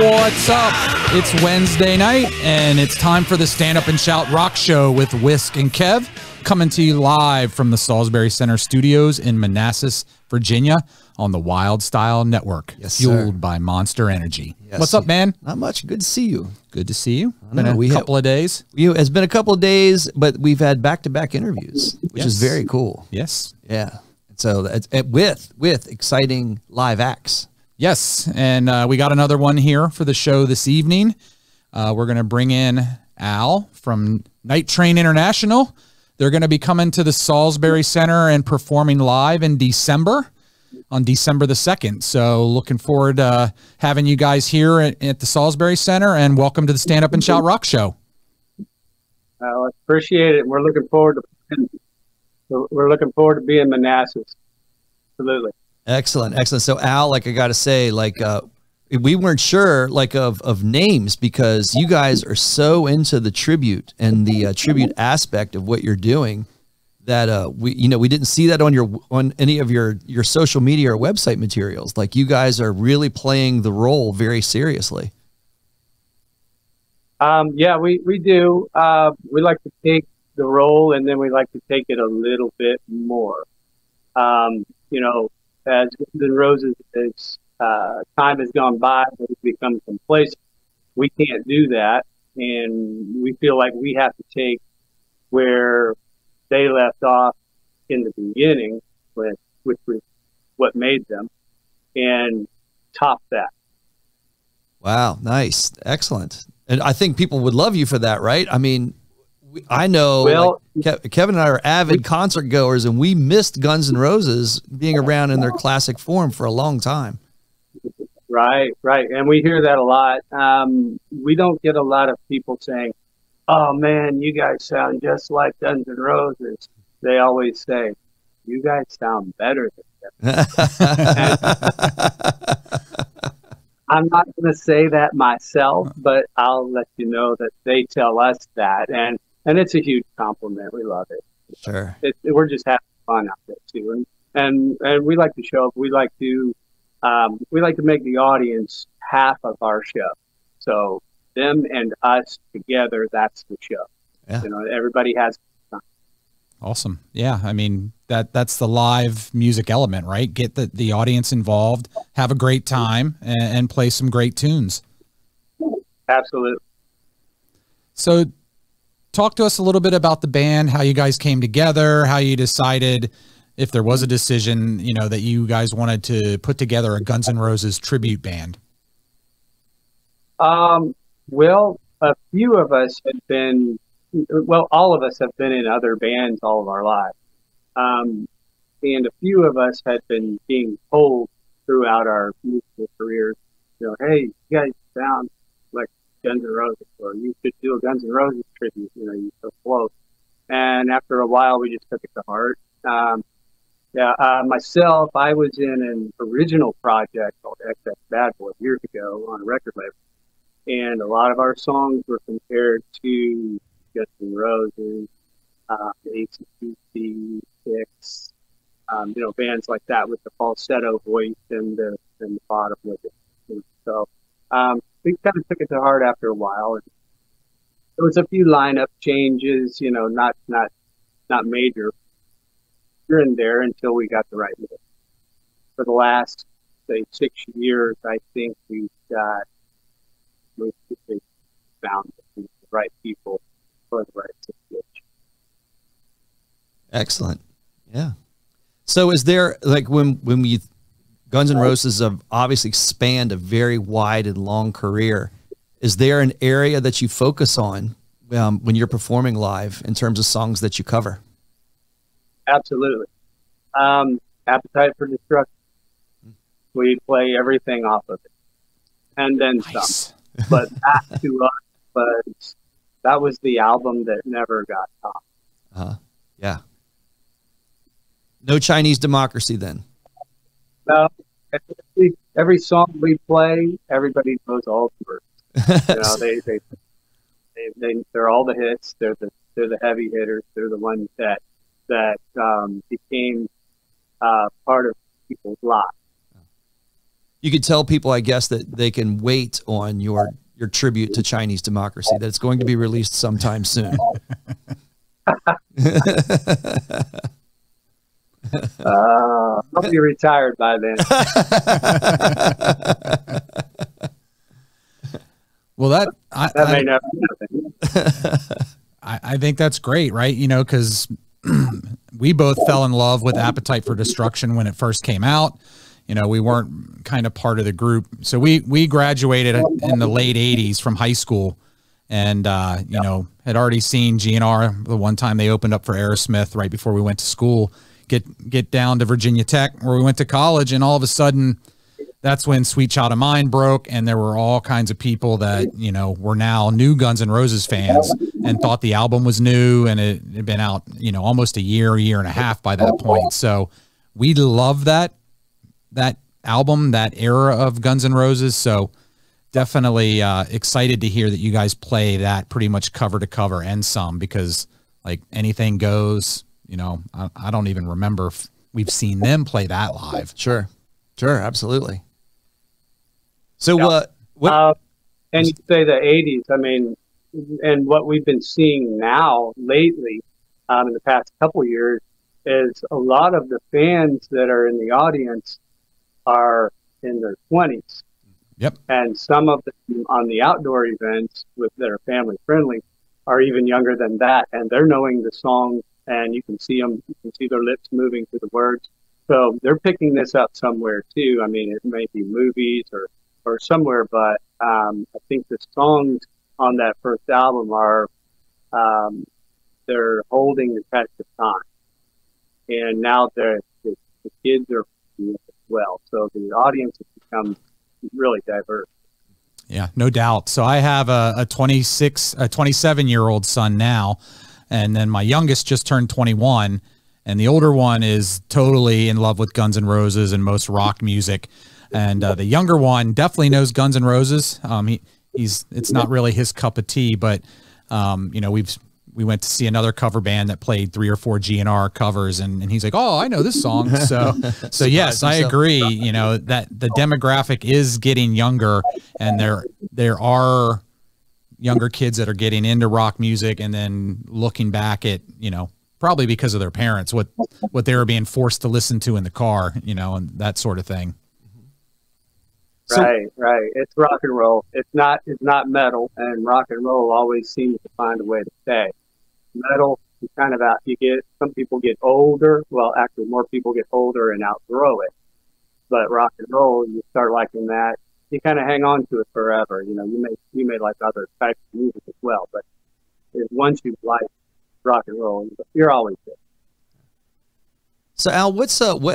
What's up? It's Wednesday night, and it's time for the Stand Up and Shout Rock Show with Wisk and Kev, coming to you live from the Salisbury Center studios in Manassas, Virginia, on the Wild Style Network, fueled by Monster Energy. Yes. What's up, man? Not much. Good to see you. Good to see you. Been a couple of days. It's been a couple of days, but we've had back-to-back interviews, which is very cool. Yes. Yeah. So it's with exciting live acts. Yes, and we got another one here for the show this evening. We're going to bring in Al from Nightrain International. They're going to be coming to the Salisbury Center and performing live in December, on December the 2nd. So looking forward to having you guys here at the Salisbury Center, and welcome to the Stand Up and Shout Rock Show. I appreciate it. We're looking forward to being in Manassas. Absolutely. Excellent. Excellent. So Al, like I got to say, like we weren't sure like of names because you guys are so into the tribute and the tribute aspect of what you're doing that we didn't see that on any of your social media or website materials. Like you guys are really playing the role very seriously. Yeah, we do. We like to take the role, and then we like to take it a little bit more. As Guns N' Roses, as time has gone by, we've become complacent. We can't do that, and we feel like we have to take where they left off in the beginning, which was what made them, and top that. Wow, nice, excellent. And I think people would love you for that, right? I mean, I know, well, like, Kevin and I are avid concert goers, and we missed Guns N' Roses being around in their classic form for a long time. Right. And we hear that a lot. We don't get a lot of people saying, "Oh man, you guys sound just like Guns N' Roses." They always say, "You guys sound better than them." I'm not going to say that myself, but I'll let you know that they tell us that, and it's a huge compliment. We love it. Sure. We're just having fun out there too, and we like to show up. We like to make the audience half of our show. So them and us together, that's the show. Yeah. Everybody has fun. Awesome. Yeah, I mean that's the live music element, right? Get the audience involved, have a great time, and play some great tunes. Absolutely. So talk to us a little bit about the band, how you guys came together, how you decided, if there was a decision, that you guys wanted to put together a Guns N' Roses tribute band. Well, a few of us all of us have been in other bands all of our lives. And a few of us had been being told throughout our musical careers, hey, you guys sound like Guns N' Roses, or you should do a Guns N' Roses tribute, you're so close. And after a while, we just took it to heart. Myself, I was in an original project called XX Bad Boy years ago on a record label. And a lot of our songs were compared to Guns N' Roses, AC/DC, Styx, bands like that with the falsetto voice and the bottom with it. So we kind of took it to heart after a while. And there was a few lineup changes, not major here and there until we got the right mix. For the last, say, 6 years, I think we've found the right people for the right situation. Excellent. Yeah. So is there, like, when we Guns N' Roses have obviously spanned a very wide and long career, is there an area that you focus on when you're performing live in terms of songs that you cover? Absolutely. Appetite for Destruction. We play everything off of it, and then some. But that to us that was the album that never got top. Yeah. No Chinese Democracy then. No. Every song we play, everybody knows all the words. They're all the hits. They're the heavy hitters. They're the ones that became part of people's lives. you could tell people, I guess, that they can wait on your tribute to Chinese democracy, that it's going to be released sometime soon. I'll be retired by then. Well, that may never happen. I think that's great, right? You know, because we both fell in love with Appetite for Destruction when it first came out. You know, we weren't kind of part of the group. So we graduated in the late 80s from high school, and, you know, had already seen GNR the one time they opened up for Aerosmith right before we went to school, get down to Virginia Tech where we went to college. And all of a sudden, that's when Sweet Child of Mine broke, and there were all kinds of people that, you know, were now new Guns N' Roses fans and thought the album was new, and it had been out, you know, almost a year and a half by that point. So we love that album, that era of Guns N' Roses. So definitely excited to hear that you guys play that pretty much cover to cover and some, because like Anything Goes, you know, I don't even remember if we've seen them play that live. Sure, absolutely. So and you say the 80s, I mean, and what we've been seeing now lately in the past couple of years is a lot of the fans that are in the audience are in their 20s. Yep. And some of them on the outdoor events that are family friendly are even younger than that, and they're knowing the song, and you can see their lips moving to the words. So they're picking this up somewhere too. I mean, it may be movies or somewhere, but I think the songs on that first album are they're holding the test of time, and now the kids are as well. So the audience has become really diverse. Yeah, no doubt. So I have a 27-year-old son now, and then my youngest just turned 21, and the older one is totally in love with Guns N' Roses and most rock music. And the younger one definitely knows Guns N' Roses. It's not really his cup of tea, but you know, we went to see another cover band that played 3 or 4 GNR covers, and he's like, "Oh, I know this song." So yes, I agree. You know, that the demographic is getting younger, and there are younger kids that are getting into rock music, and then looking back at, you know, probably because of their parents, what they were being forced to listen to in the car, you know, and that sort of thing. Right. It's rock and roll. It's not metal, and rock and roll always seems to find a way to stay. Metal is kind of out. Some people get older. Well, actually, more people get older and outgrow it. But rock and roll, you start liking that, you kind of hang on to it forever. You know, you may like other types of music as well, but once you like rock and roll, you're always good. So Al,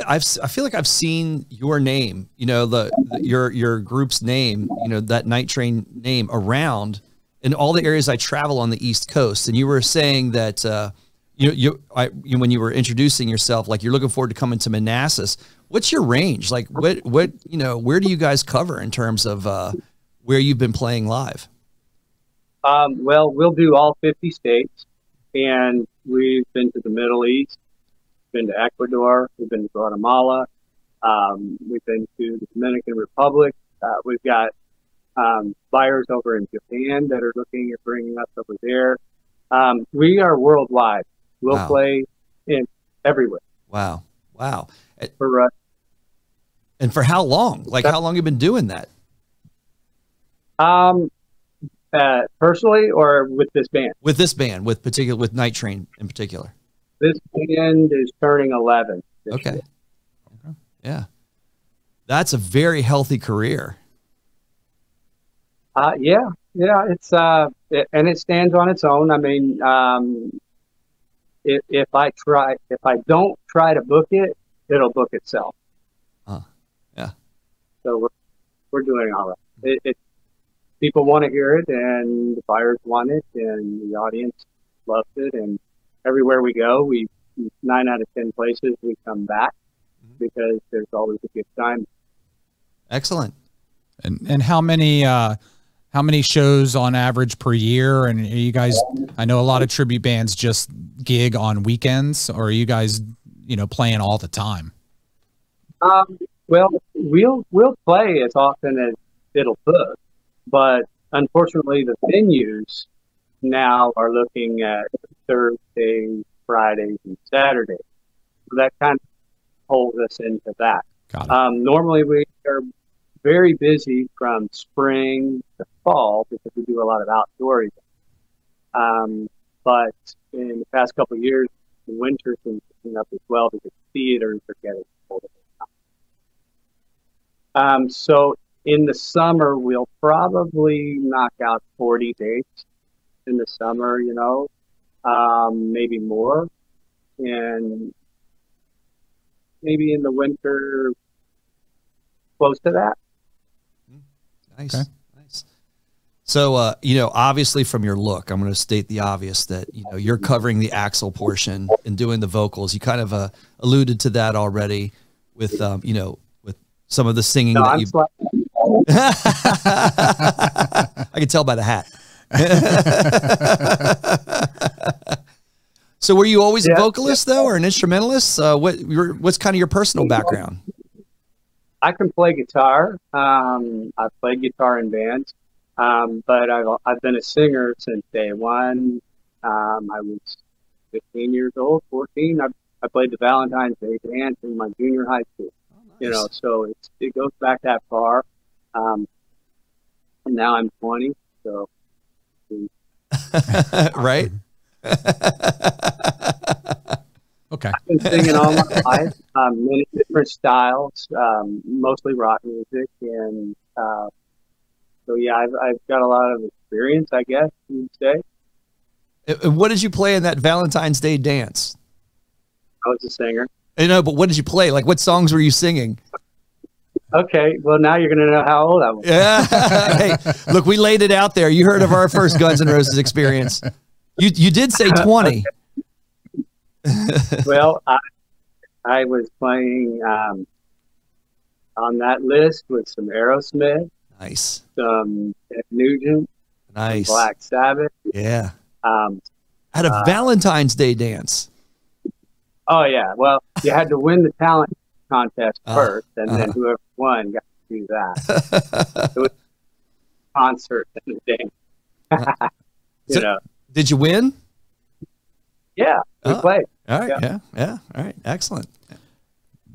I feel like I've seen your name, you know, your group's name, you know, that Night Train name around in all the areas I travel on the East Coast. And you were saying that when you were introducing yourself, like you're looking forward to coming to Manassas. What's your range? Like what you know, where do you guys cover in terms of where you've been playing live? Well, we'll do all 50 states, and we've been to the Middle East, been to Ecuador, we've been to Guatemala, we've been to the Dominican Republic. We've got buyers over in Japan that are looking at bringing us over there. We are worldwide. We'll play in everywhere. Wow. For us. And for how long? Like, how long have you been doing that? Personally, or with this band? With this band, with Night Train in particular. This band is turning 11. Okay. Yeah. That's a very healthy career. Yeah. It's and it stands on its own. I mean, if I don't try to book it, it'll book itself. Yeah. So we're doing all right. People want to hear it, and the buyers want it, and the audience loves it, and everywhere we go, 9 out of 10 places we come back because there's always a good time. Excellent. And how many shows on average per year? And are you guys, I know a lot of tribute bands just gig on weekends, or are you guys, you know, playing all the time? Well, we'll play as often as it'll book, but unfortunately the venues now are looking at Thursdays, Fridays, and Saturdays. So that kind of holds us into that. Got it. Normally we are very busy from spring to fall because we do a lot of outdoor events. But in the past couple of years, the winter's been picking up as well because theaters are getting full. So in the summer, we'll probably knock out 40 dates in the summer, you know, maybe more. And maybe in the winter, close to that. Nice. Okay. Nice. So, you know, obviously from your look, I'm going to state the obvious that, you know, you're covering the Axl portion and doing the vocals. You kind of alluded to that already with, you know, with some of the singing that you. I can tell by the hat. So were you always a vocalist though, or an instrumentalist? What's kind of your personal background? I can play guitar. I've played guitar in bands, but I've been a singer since day one. I was 15 years old, 14. I played the Valentine's Day dance in my junior high school. Oh, nice. You know, so it goes back that far. And now I'm 20, so. Right. Okay. I've been singing all my life, many different styles, mostly rock music, and so yeah, I've got a lot of experience, I guess you'd say. And what did you play in that Valentine's Day dance? I was a singer. I know, but what did you play? Like, what songs were you singing? Okay, well now you're gonna know how old I was. Yeah. Hey, look, we laid it out there. You heard of our first Guns N' Roses experience. You did say 20. Well, I was playing on that list with some Aerosmith, nice, some Ed Nugent, nice, Black Sabbath. Yeah. At a Valentine's Day dance. Oh yeah, well you had to win the talent contest first, and then whoever won got to do that. It was a concert and a dance. You know. Did you win? Yeah, we played. All right, yeah. All right, excellent.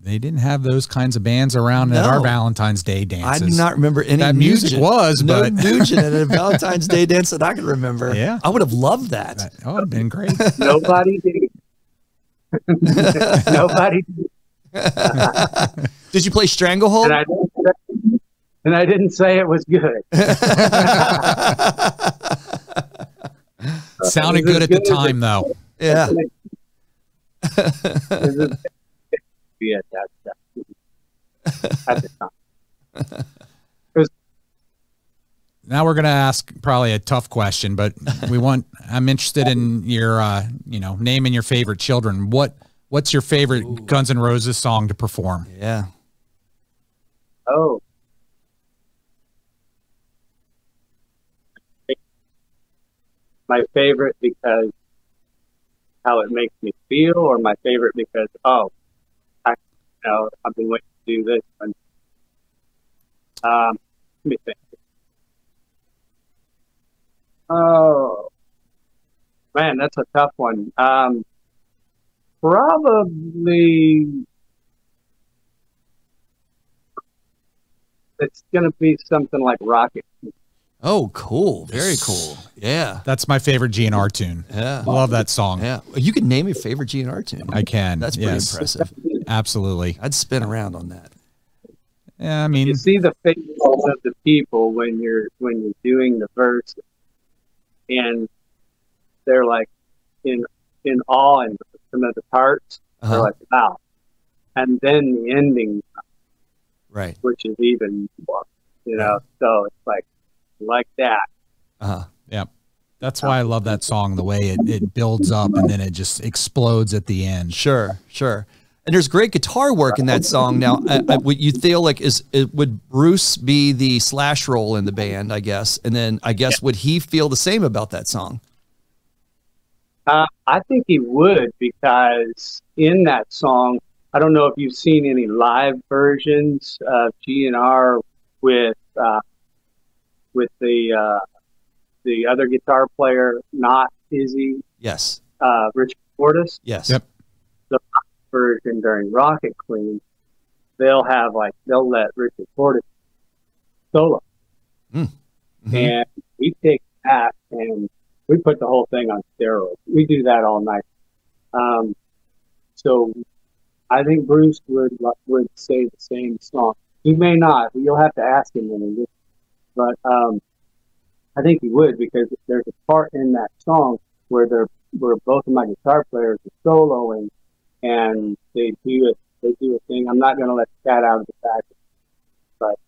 They didn't have those kinds of bands around at our Valentine's Day dances. I do not remember any that music was, no but Nugent at a Valentine's Day dance that I can remember. Yeah, I would have loved that. Oh, it would have been great. Nobody did. Nobody did. Did you play Stranglehold? And I didn't say it was good. Sounded good at the time, though. Yeah. At the time. Now we're going to ask probably a tough question, but I'm interested in your, you know, naming your favorite children. What's your favorite Guns N' Roses song to perform? Yeah. Oh. My favorite because how it makes me feel, or my favorite because, I've been waiting to do this one. Let me think. Oh, man, that's a tough one. Probably it's going to be something like Rocket. Oh, cool. Very cool. Yeah. That's my favorite GNR tune. Yeah. I love that song. Yeah. You can name your favorite GNR tune. I can. That's pretty impressive. Absolutely. I'd spin around on that. Yeah, I mean, you see the faces of the people when you're doing the verse, and they're like in awe in some of the parts. They're like, wow. And then the ending, right, which is even more, you know. So it's like that. Yeah. That's why I love that song, the way it builds up and then it just explodes at the end. Sure. And there's great guitar work in that song. Now, what you feel like would Bruce be the slash roll in the band, I guess? And then I guess would he feel the same about that song? I think he would, because in that song, I don't know if you've seen any live versions of GNR with the other guitar player, not Izzy. Yes. Richard Fortis. Yes. Yep. The version during Rocket Queen, they'll let Richard Fortis solo. Mm-hmm. And we take that and we put the whole thing on steroids. We do that all night. So I think Bruce would say the same song. He may not. You'll have to ask him when he gets. But I think he would, because there's a part in that song where both of my guitar players are soloing, and they do a thing. I'm not going to let the cat out of the bag, but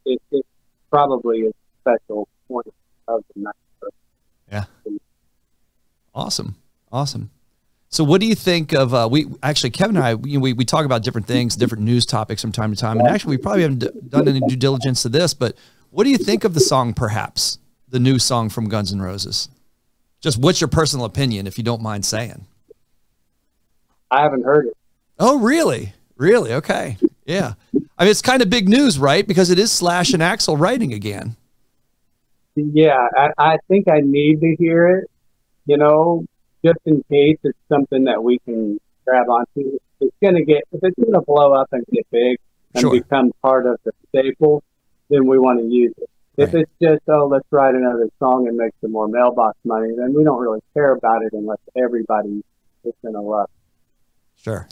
it probably is a special point of the night. Yeah. Awesome. So what do you think of, Kevin and I, we talk about different things, different news topics from time to time. And actually, we probably haven't done any due diligence to this, but what do you think of the song, Perhaps, the new song from Guns N' Roses? Just what's your personal opinion, if you don't mind saying? I haven't heard it. Oh, really? Really? Okay. Yeah. I mean, it's kind of big news, right? Because it is Slash and Axl writing again. Yeah, I think I need to hear it, just in case it's something that we can grab onto. If it's gonna blow up and get big and become part of the staple, then we want to use it. If it's just, let's write another song and make some more mailbox money, then we don't really care about it unless everybody is gonna love it. Sure.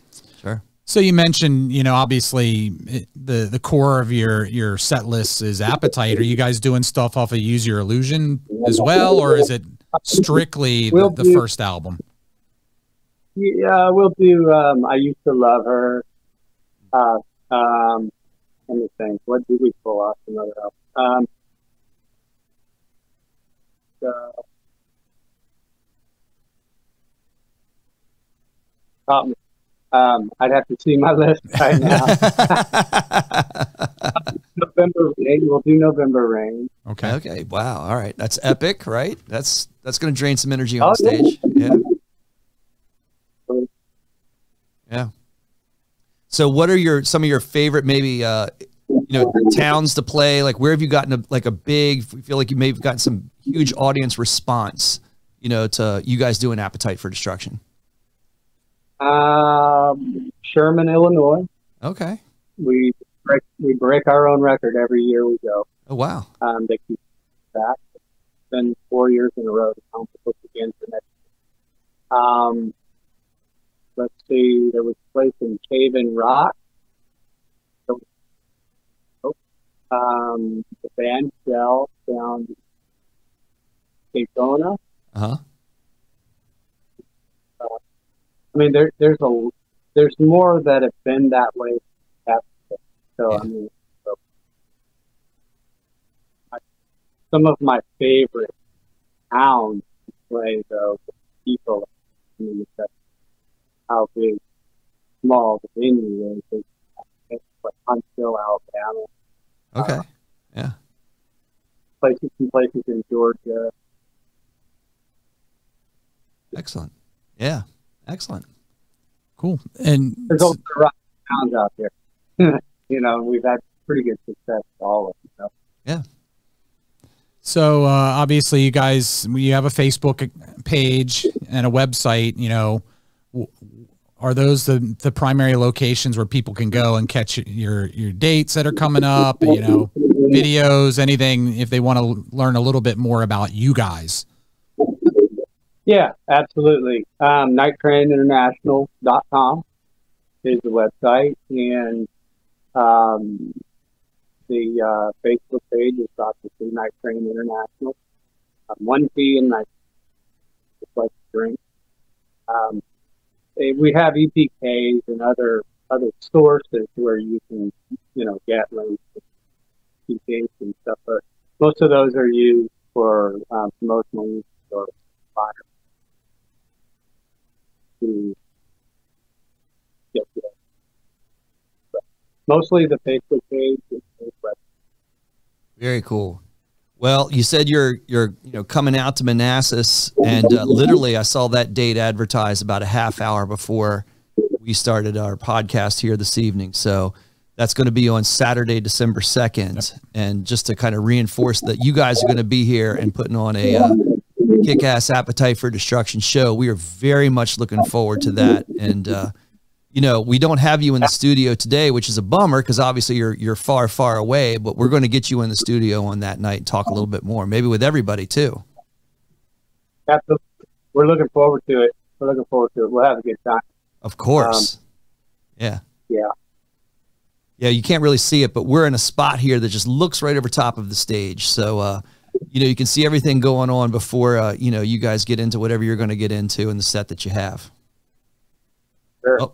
So you mentioned, obviously the core of your set list is Appetite. Are you guys doing stuff off of Use Your Illusion as well, or is it strictly the first album? Yeah, we'll do I Used to Love Her. Let me think. What did we pull off another album? I'd have to see my list right now. November Rain. We'll do November Rain. Okay. Wow. All right. That's epic, right? That's going to drain some energy on stage. Yeah. Yeah. So what are some of your favorite, maybe, towns to play? Like, where have you gotten a big, feel like you may have gotten some huge audience response, to you guys doing Appetite for Destruction? Sherman, Illinois. Okay. We break our own record every year we go. Oh, wow. They keep that. It's been 4 years in a row to count the book again for next year. Let's see, there was a place in Cave-In Rock. The band Shell down Daytona. Uh-huh. I mean, there's more that have been that way. So, yeah. I mean, some of my favorite towns to play, though, the people, I mean, that's how big, small the venue is. It's like Huntsville, Alabama. Okay. Yeah. Some places in Georgia. Excellent. Yeah. Excellent. Cool. And there's also rock towns out there. We've had pretty good success with all of them. Yeah. So obviously you have a Facebook page and a website, are those the primary locations where people can go and catch your dates that are coming up, videos, anything, if they want to learn a little bit more about you guys? Yeah, absolutely. Nightraininternational.com is the website, and the Facebook page is obviously Night Train International. 1P and Night, just like to drink. We have EPKs and other sources where you can, get links to EPKs and stuff, but most of those are used for promotional use or fire. To get to that. But mostly the Facebook page. Very cool. Well, you said you're coming out to Manassas, and literally I saw that date advertised about a half hour before we started our podcast here this evening. So that's going to be on Saturday, December 2nd. Yep. And just to kind of reinforce that you guys are going to be here and putting on a kick-ass Appetite for Destruction show. We are very much looking forward to that. And, you know, we don't have you in the studio today, which is a bummer because obviously you're far, far away, but we're going to get you in the studio on that night and talk a little bit more, maybe with everybody too. Absolutely. We're looking forward to it. We're looking forward to it. We'll have a good time. Of course. Yeah. Yeah. Yeah. You can't really see it, but we're in a spot here that just looks right over top of the stage. So, you know, you can see everything going on before, you know, you guys get into whatever you're going to get into in the set that you have. Sure.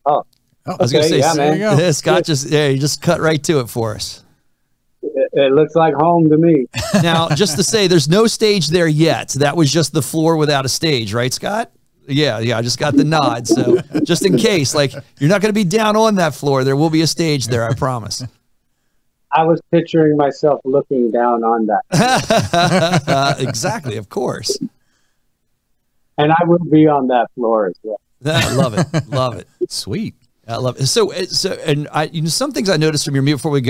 Oh, I was going to say, yeah, man. Scott you just cut right to it for us. It looks like home to me. Now, just to say, there's no stage there yet. That was just the floor without a stage, right, Scott? Yeah, I just got the nod. So just in case, like, you're not going to be down on that floor. There will be a stage there, I promise. I was picturing myself looking down on that. Exactly, of course. And I will be on that floor as well. I love it. Love it. Sweet. I love it. So, and you know, some things I noticed from your meet before we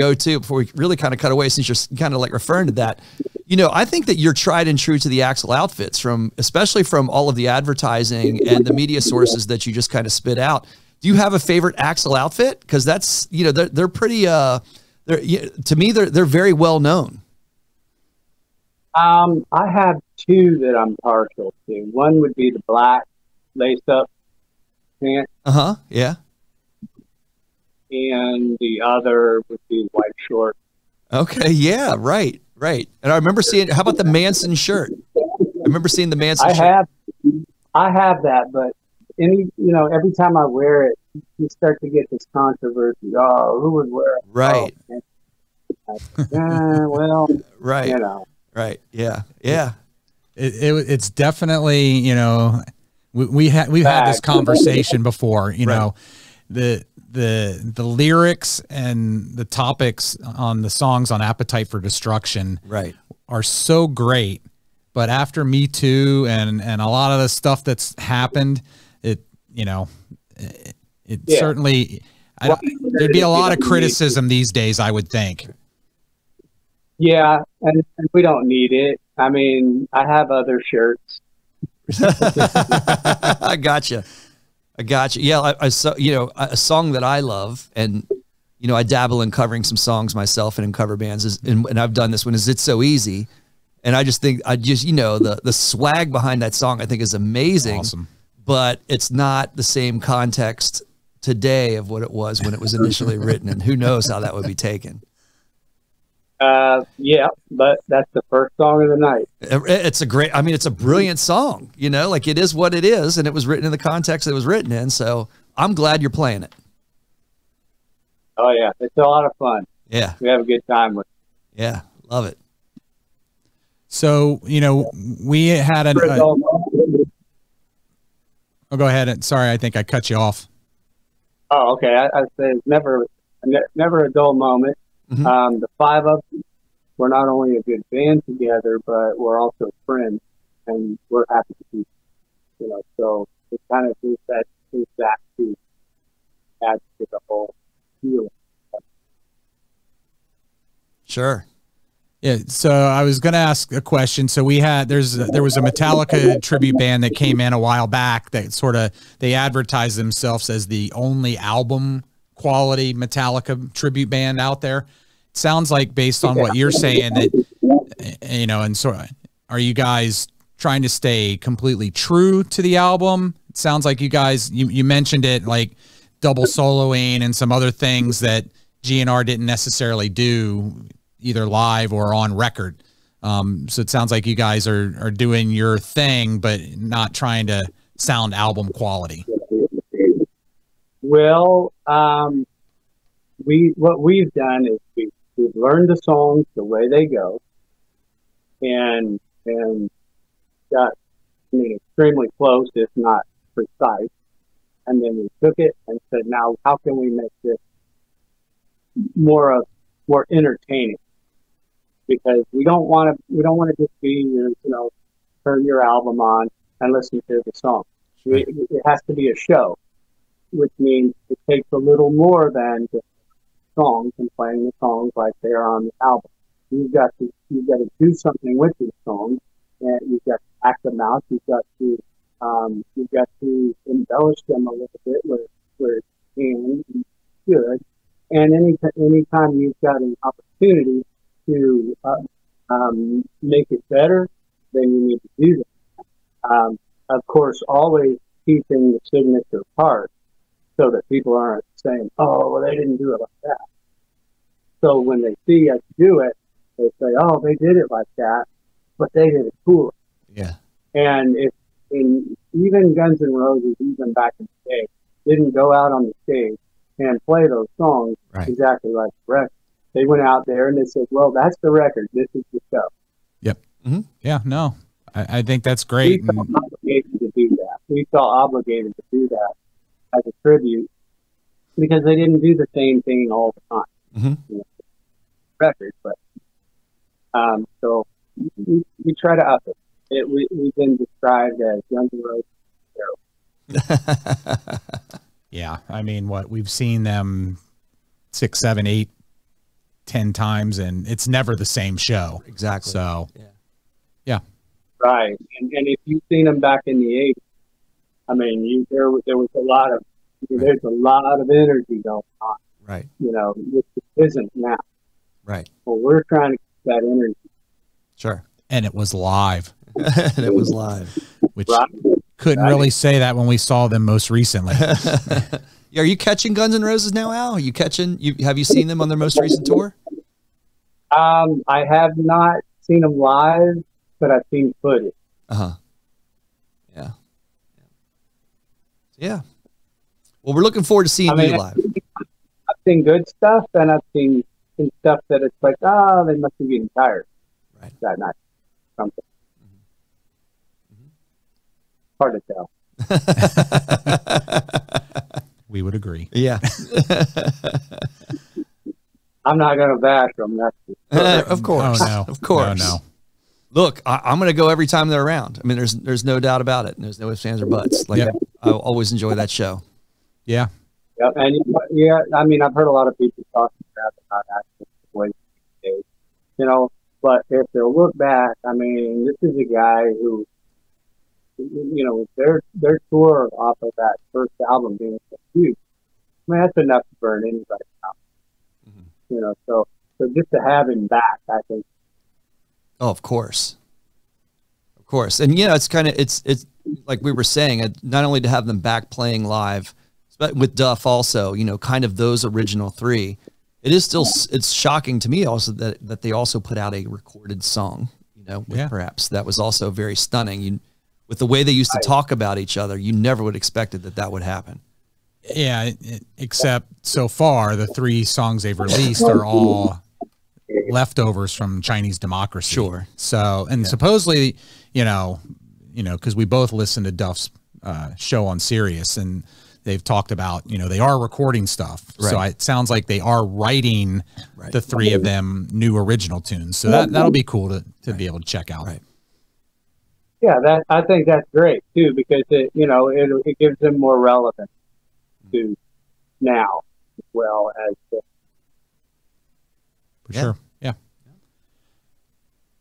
really kind of cut away, since you're kind of like referring to that, you know, I think that you're tried and true to the Axl outfits especially from all of the advertising and the media sources that you just kind of spit out. Do you have a favorite Axl outfit? Because that's, you know, they're pretty, to me, they're very well known. I have two that I'm partial to. One would be the black lace up pants. Yeah. And the other would be white short. Okay, yeah, right. And I remember seeing, how about the Manson shirt? I remember seeing the Manson shirt. I have that, but every time I wear it, you start to get this controversy. Oh, who would wear it? Right. Well, right. You know. Right. Yeah. It's definitely, you know, we've had this conversation before, you know, the lyrics and the topics on the songs on Appetite for Destruction are so great, but after Me Too and a lot of the stuff that's happened, certainly there'd be a lot of criticism these days, I would think. Yeah, and we don't need it. I mean, I have other shirts. I gotcha. Yeah, I saw, you know, a song that I love, and, you know, I dabble in covering some songs myself and in cover bands, and I've done this one, is It's So Easy. And I just think, you know, the swag behind that song, I think, is amazing. Awesome. But it's not the same context today of what it was when it was initially written, and who knows how that would be taken. Yeah, but that's the first song of the night. It's it's a brilliant song, you know, like, it is what it is, and it was written in the context it was written in. So I'm glad you're playing it. Oh yeah, it's a lot of fun. Yeah, we have a good time with it. Yeah, love it. So, you know, we had oh, go ahead. Sorry, I think I cut you off. Oh, okay. I say it's never a dull moment. Mm-hmm. The five of us, we're not only a good band together, but we're also friends, and we're happy to be, you know, so it kind of is that to add to the whole feeling. Sure. Yeah. So I was going to ask a question. So there was a Metallica tribute band that came in a while back that they advertised themselves as the only album quality Metallica tribute band out there. It sounds like, based on what you're saying, that, you know, and so are you guys trying to stay completely true to the album? It sounds like you guys, you mentioned it, like double soloing and some other things that GNR didn't necessarily do either live or on record. So it sounds like you guys are doing your thing, but not trying to sound album quality. Well, what we've done is we've learned the songs the way they go, and got extremely close, if not precise. And then we took it and said, now how can we make this more entertaining? Because we don't want to just be turn your album on and listen to the song. It has to be a show. which means it takes a little more than just songs and playing the songs like they're on the album. You've got to do something with these songs, and you've got to act them out. You've got to embellish them a little bit where you can and should. And anytime you've got an opportunity to make it better, then you need to do that. Of course, always keeping the signature part so that people aren't saying, "Oh, well, they didn't do it like that." So when they see us do it, they say, "Oh, they did it like that, but they did it cooler." Yeah. And even Guns N' Roses, even back in the day, didn't go out on the stage and play those songs exactly like the record. They went out there and they said, "Well, that's the record. This is the show." Yep. Mm-hmm. Yeah. No, I think that's great. We felt obligated to do that. We felt obligated to do that as a tribute because they didn't do the same thing all the time. Mm-hmm. You know, record, but so we try to up it. We've been described as Guns N' Roses. Yeah, I mean, we've seen them 6, 7, 8, 10 times, and it's never the same show. Exactly. So, yeah. Right, and if you've seen them back in the '80s, I mean, there was a lot of there's a lot of energy going on. Right. You know, which isn't now. Right. Well, we're trying to keep that energy. Sure. And it was live. And it was live. Which couldn't really say that when we saw them most recently. Are you catching Guns N' Roses now, Al? Are you catching? Have you seen them on their most recent tour? I have not seen them live, but I've seen footage. Yeah. Yeah. Well, we're looking forward to seeing you live. I've seen good stuff, and I've seen some stuff that it's like, they must be getting tired that night. Something. Hard to tell. We would agree. Yeah. I'm not going to bash them. Of course. Oh, no. Of course. No. Look, I'm going to go every time they're around. I mean, there's no doubt about it. There's no ifs, ands, or buts. Like, I always enjoy that show. Yeah. Yeah. And I mean, I've heard a lot of people talking about actually the way, you know, but if they'll look back, I mean, this is a guy who, you know, their tour off of that first album being so huge, I mean, that's enough to burn anybody out. Mm-hmm. You know, so just to have him back, I think. Oh, of course. Of course. And, you know, it's like we were saying, not only to have them back playing live, but with Duff also, you know, kind of those original three, it's shocking to me also that they also put out a recorded song, you know, with perhaps that was also very stunning. With the way they used to talk about each other, you never would have expected that would happen. Yeah, except so far, the 3 songs they've released are all leftovers from Chinese Democracy. Sure. So, and supposedly, you know, because we both listened to Duff's show on Sirius, and they've talked about, you know, they are recording stuff. Right. So it sounds like they are writing the 3 of them new original tunes. So that'll be cool to be able to check out. Right. Yeah, I think that's great too, because it gives them more relevance to now as well as for sure. Yeah.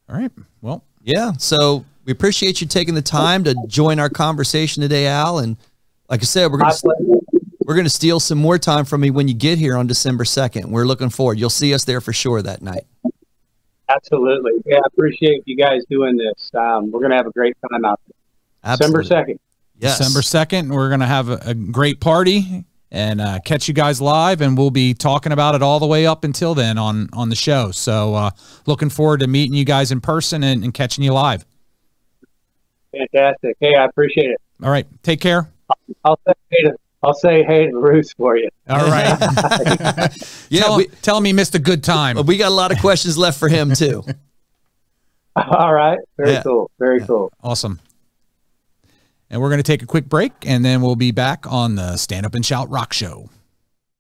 All right. Well, yeah. So we appreciate you taking the time to join our conversation today, Al. And like I said, we're going to steal some more time from you when you get here on December 2nd. We're looking forward. You'll see us there for sure that night. Absolutely. Yeah, I appreciate you guys doing this. We're going to have a great time out there. Absolutely. December 2nd. Yes. December 2nd, we're going to have a great party and catch you guys live, and we'll be talking about it all the way up until then on the show. So looking forward to meeting you guys in person and catching you live. Fantastic. Hey, I appreciate it. All right. Take care. I'll say hey to Bruce for you. All right. Tell him he missed a good time. We got a lot of questions left for him too. All right. Very cool. Very cool. Awesome. And we're going to take a quick break, and then we'll be back on the Stand Up and Shout Rock Show.